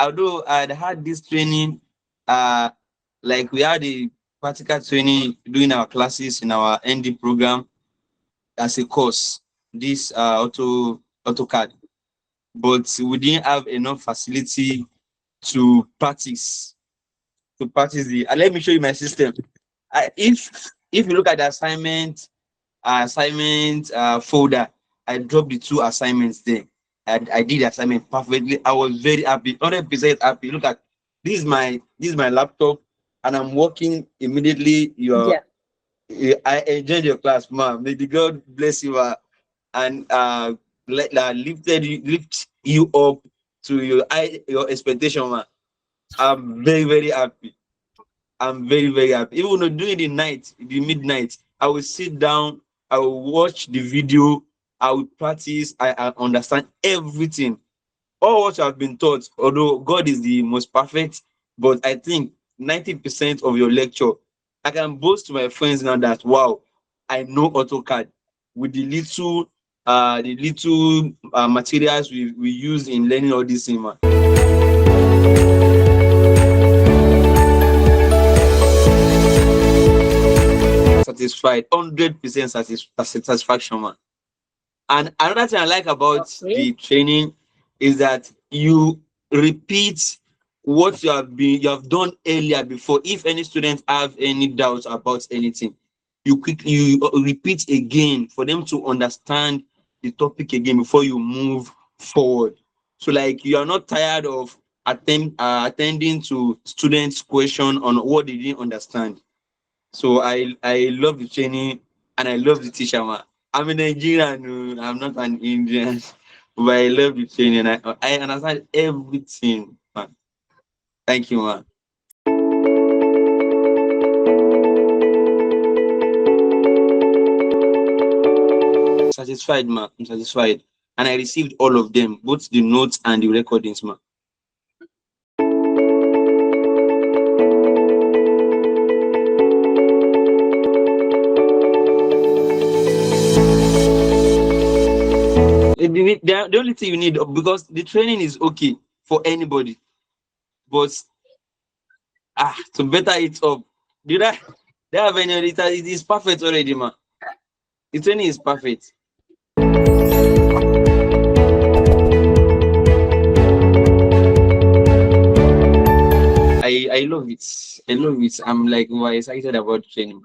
although I had this training, uh, like we had a practical training during our classes in our ND program as a course, this AutoCAD, but we didn't have enough facility to practice the. Let me show you my system. If you look at the assignment folder, I dropped the two assignments there. I did the assignment perfectly. I was very happy, 100% happy. Look at this is my laptop, and I'm working immediately. I enjoyed your class, ma'am. May the God bless you, and lift you up to your expectation, man. I'm very, very happy. I'm very, very happy. Even though during the midnight, I will sit down, I will watch the video, I will practice, I understand everything. All what I've been taught, although God is the most perfect, but I think 90% of your lecture, I can boast to my friends now that wow, I know AutoCAD with the little materials we use in learning all this thing, man. Satisfied, 100% satisfaction, man. And another thing I like about the training is that you repeat what you have done earlier before. If any students have any doubts about anything, you repeat again for them to understand the topic again before you move forward. So like you are not tired of attending to students' question on what they didn't understand. So I love the training and I love the teacher, man. I'm a Nigerian, I'm not an Indian, but I love the training. I understand everything, man. Thank you, man. Satisfied, man. I'm satisfied. And I received all of them, both the notes and the recordings, man. The only thing you need, because the training is okay for anybody, but to better it up, did I have any other? It is perfect already, man. The training is perfect. I love it. I love it. I'm like excited about training.